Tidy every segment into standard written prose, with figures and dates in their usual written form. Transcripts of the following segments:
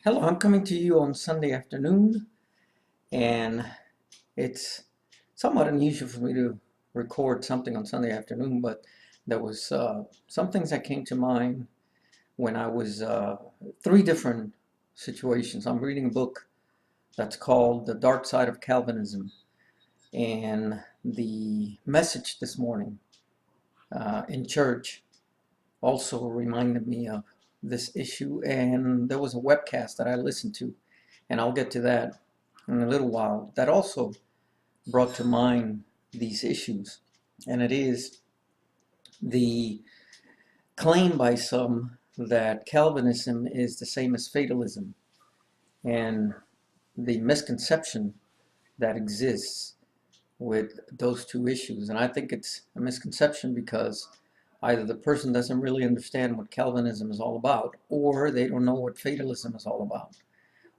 Hello, I'm coming to you on Sunday afternoon, and it's somewhat unusual for me to record something on Sunday afternoon, but there was some things that came to mind when I was three different situations. I'm reading a book that's called The Dark Side of Calvinism, and the message this morning in church also reminded me of this issue, and there was a webcast that I listened to, and I'll get to that in a little while, that also brought to mind these issues. And it is the claim by some that Calvinism is the same as fatalism, and the misconception that exists with those two issues. And I think it's a misconception because either the person doesn't really understand what Calvinism is all about, or they don't know what fatalism is all about,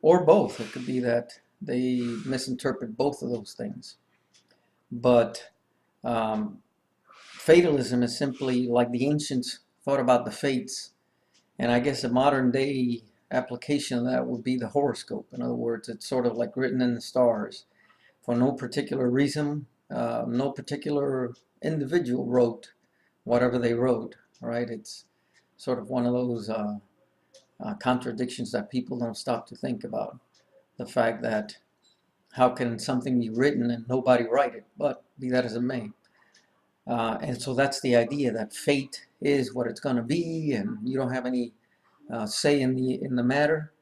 or both. It could be that they misinterpret both of those things. But um, fatalism is simply like the ancients thought about the fates, and I guess a modern day application of that would be the horoscope. In other words, it's sort of like written in the stars. For no particular reason, no particular individual wrote whatever they wrote, right? It's sort of one of those contradictions that people don't stop to think about. The fact that how can something be written and nobody write it? But be that as it may. And so that's the idea that fate is what it's going to be, and you don't have any say in the matter.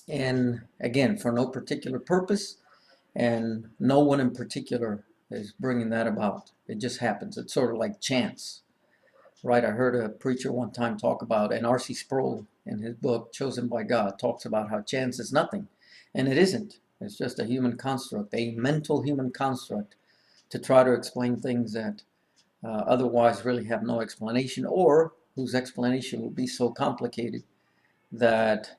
And again, for no particular purpose, and no one in particular is bringing that about. It just happens. It's sort of like chance, right? I heard a preacher one time talk about, and R.C. Sproul in his book Chosen by God talks about how chance is nothing, and it isn't. It's just a human construct, a mental human construct, to try to explain things that otherwise really have no explanation, or whose explanation will be so complicated that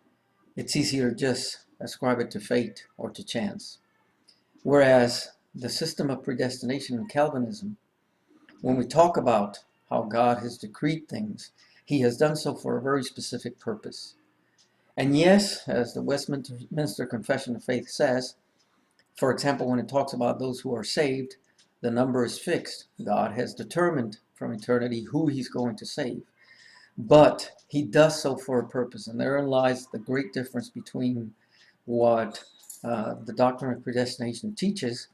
it's easier to just ascribe it to fate or to chance. Whereas the system of predestination in Calvinism, when we talk about how God has decreed things, he has done so for a very specific purpose. And yes, as the Westminster Confession of Faith says, for example, when it talks about those who are saved, the number is fixed. God has determined from eternity who he's going to save. But he does so for a purpose, and therein lies the great difference between what the doctrine of predestination teaches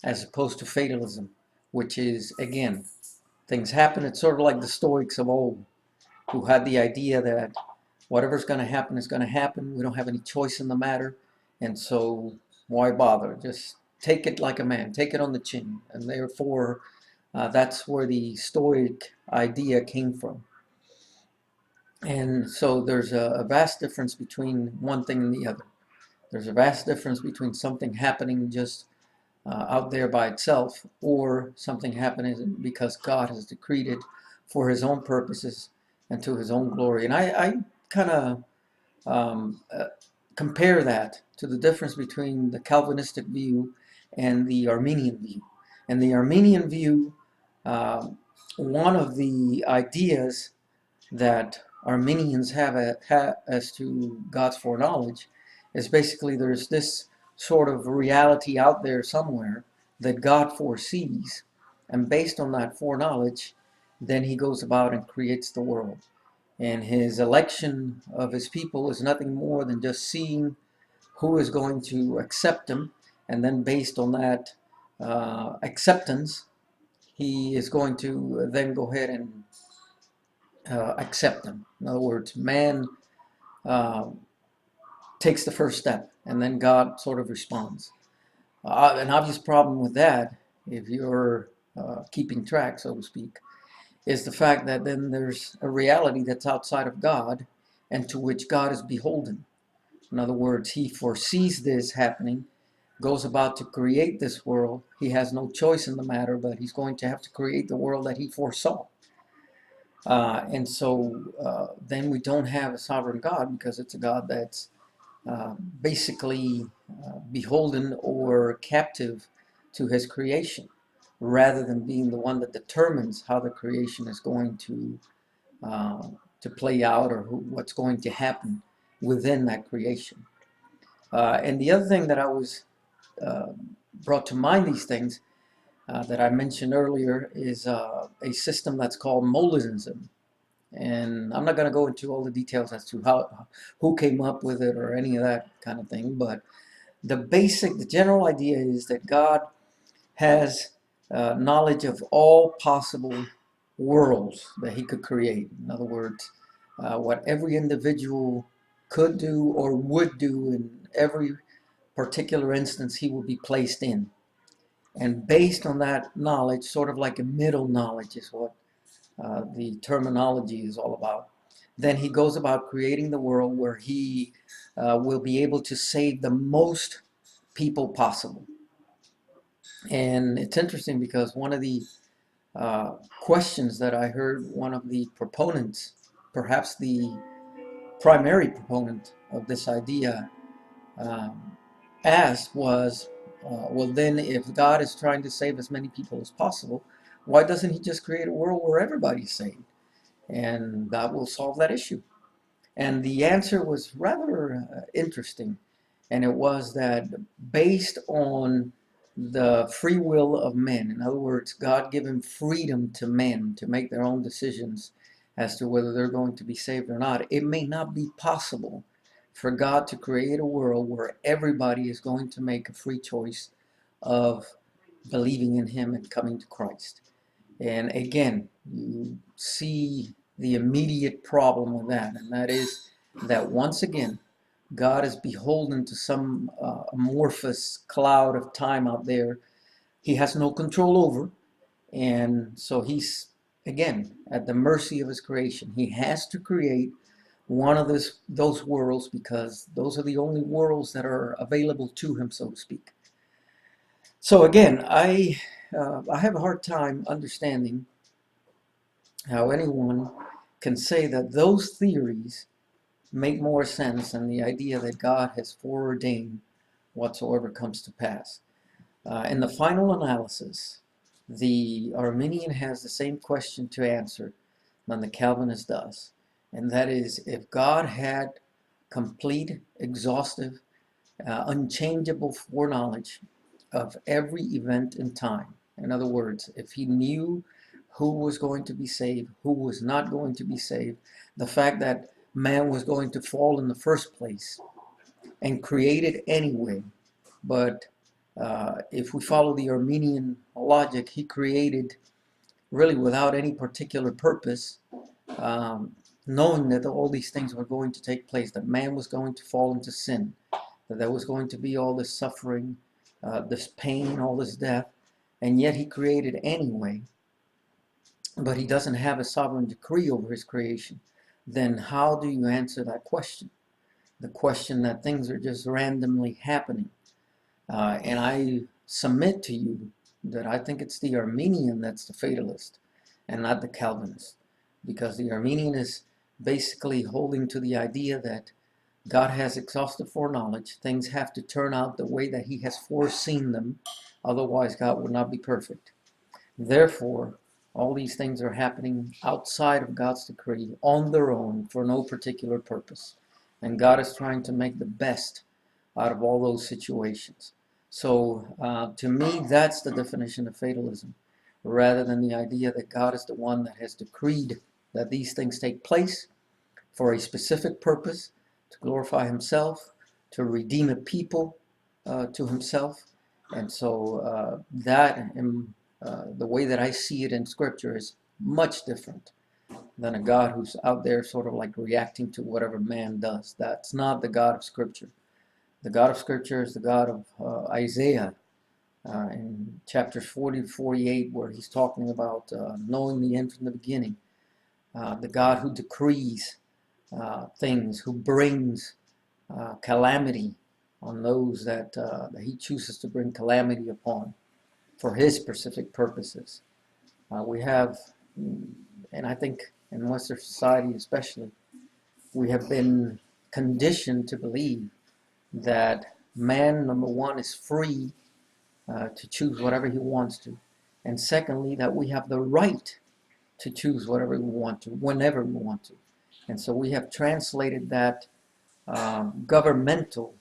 as opposed to fatalism, which is, again, things happen. It's sort of like the Stoics of old, who had the idea that whatever's going to happen is going to happen. We don't have any choice in the matter, and so why bother? Just take it like a man, take it on the chin. And therefore, that's where the Stoic idea came from. And so there's a vast difference between one thing and the other. There's a vast difference between something happening just out there by itself, or something happening because God has decreed it for his own purposes and to his own glory. And I kind of compare that to the difference between the Calvinistic view and the Arminian view. And the Arminian view, one of the ideas that Arminians have as to God's foreknowledge is basically there's this sort of reality out there somewhere that God foresees, and based on that foreknowledge, then he goes about and creates the world. And his election of his people is nothing more than just seeing who is going to accept him, and then based on that acceptance, he is going to then go ahead and accept them. In other words, man takes the first step, and then God sort of responds. An obvious problem with that, if you're keeping track, so to speak, is the fact that then there's a reality that's outside of God and to which God is beholden. In other words, he foresees this happening, goes about to create this world. He has no choice in the matter, but he's going to have to create the world that he foresaw. And so then we don't have a sovereign God, because it's a God that's basically beholden or captive to his creation, rather than being the one that determines how the creation is going to play out, or what's going to happen within that creation. And the other thing that I was brought to mind these things that I mentioned earlier is a system that's called Molinism. And I'm not going to go into all the details as to who came up with it or any of that kind of thing, but the general idea is that God has knowledge of all possible worlds that he could create. In other words, what every individual could do or would do in every particular instance he will be placed in. And based on that knowledge, sort of like a middle knowledge is what the terminology is all about. Then he goes about creating the world where he will be able to save the most people possible. And it's interesting because one of the questions that I heard one of the proponents, perhaps the primary proponent of this idea, um, asked was, well, then if God is trying to save as many people as possible, why doesn't he just create a world where everybody's saved? And that will solve that issue. And the answer was rather interesting. And it was that based on the free will of men, in other words, God given freedom to men to make their own decisions as to whether they're going to be saved or not, it may not be possible for God to create a world where everybody is going to make a free choice of believing in him and coming to Christ. And again, you see the immediate problem with that, and that is that once again, God is beholden to some amorphous cloud of time out there he has no control over. And so he's, again, at the mercy of his creation. He has to create one of those worlds because those are the only worlds that are available to him, so to speak. So again, I have a hard time understanding how anyone can say that those theories make more sense than the idea that God has foreordained whatsoever comes to pass. In the final analysis, the Arminian has the same question to answer than the Calvinist does, and that is if God had complete, exhaustive, unchangeable foreknowledge of every event in time. In other words, if he knew who was going to be saved, who was not going to be saved, the fact that man was going to fall in the first place and created anyway. But if we follow the Armenian logic, he created really without any particular purpose, um, knowing that all these things were going to take place, that man was going to fall into sin, that there was going to be all this suffering, this pain, all this death, and yet he created anyway. But he doesn't have a sovereign decree over his creation. Then how do you answer that question? The question that things are just randomly happening. And I submit to you that I think it's the Armenian that's the fatalist and not the Calvinist. Because the Armenian is basically holding to the idea that God has exhaustive foreknowledge. Things have to turn out the way that he has foreseen them. Otherwise, God would not be perfect. Therefore, all these things are happening outside of God's decree on their own for no particular purpose. And God is trying to make the best out of all those situations. So to me, that's the definition of fatalism, rather than the idea that God is the one that has decreed that these things take place for a specific purpose, to glorify himself, to redeem a people to himself. And so the way that I see it in Scripture is much different than a God who's out there sort of like reacting to whatever man does. That's not the God of Scripture. The God of Scripture is the God of Isaiah in chapters 40 to 48, where he's talking about knowing the end from the beginning. The God who decrees things, who brings calamity on those that he chooses to bring calamity upon for his specific purposes. We have, and I think in Western society especially, we have been conditioned to believe that man, number one, is free to choose whatever he wants to. And secondly, that we have the right to choose whatever we want to, whenever we want to. And so we have translated that governmental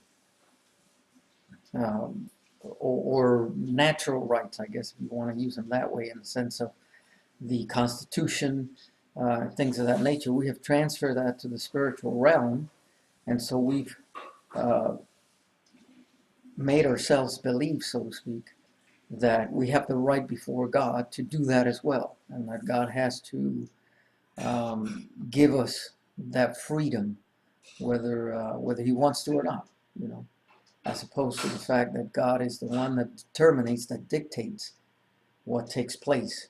um, or natural rights, I guess, if you want to use them that way, in the sense of the Constitution, things of that nature. We have transferred that to the spiritual realm, and so we've uh, made ourselves believe, so to speak, that we have the right before God to do that as well, and that God has to give us that freedom, whether He wants to or not, you know, as opposed to the fact that God is the one that determines, that dictates what takes place.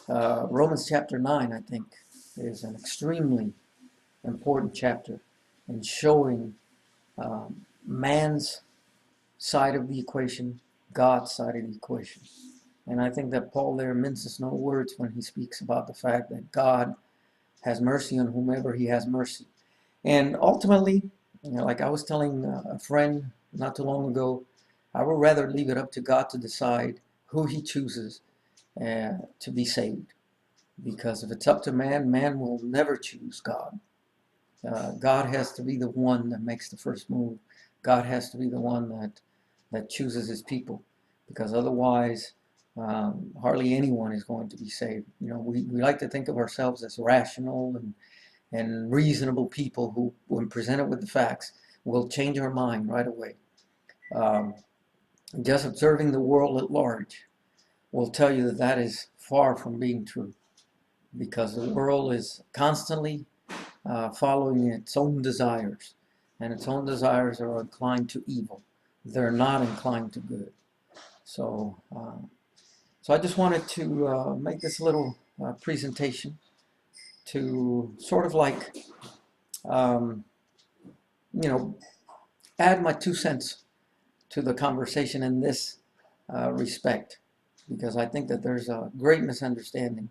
Romans chapter 9, I think, is an extremely important chapter in showing man's side of the equation, God's side of the equation. And I think that Paul there minces no words when he speaks about the fact that God has mercy on whomever He has mercy. And ultimately, you know, like I was telling a friend not too long ago, I would rather leave it up to God to decide who He chooses to be saved. Because if it's up to man, man will never choose God. God has to be the one that makes the first move. God has to be the one that chooses His people. Because otherwise, hardly anyone is going to be saved. You know, we like to think of ourselves as rational and reasonable people who, when presented with the facts, will change our mind right away. Um, just observing the world at large will tell you that that is far from being true, because the world is constantly following its own desires, and its own desires are inclined to evil. They're not inclined to good. So, so I just wanted to make this little presentation to sort of like, um, you know, add my 2 cents to the conversation in this respect, because I think that there's a great misunderstanding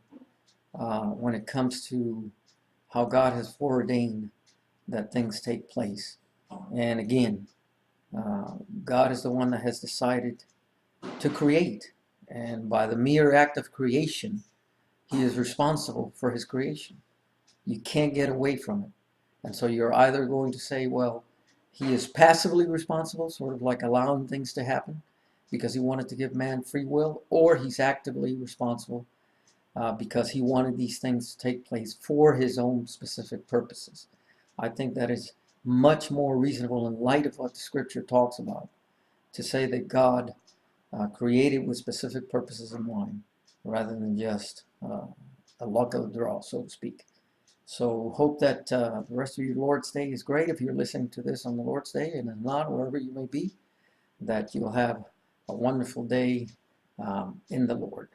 when it comes to how God has foreordained that things take place. And again, God is the one that has decided to create, and by the mere act of creation, He is responsible for His creation. You can't get away from it. And so you're either going to say, well, He is passively responsible, sort of like allowing things to happen because He wanted to give man free will, or He's actively responsible because He wanted these things to take place for His own specific purposes. I think that is much more reasonable in light of what the Scripture talks about, to say that God created with specific purposes in mind, rather than just a luck of the draw, so to speak. So hope that the rest of your Lord's Day is great. If you're listening to this on the Lord's Day, and if not, wherever you may be, that you'll have a wonderful day in the Lord.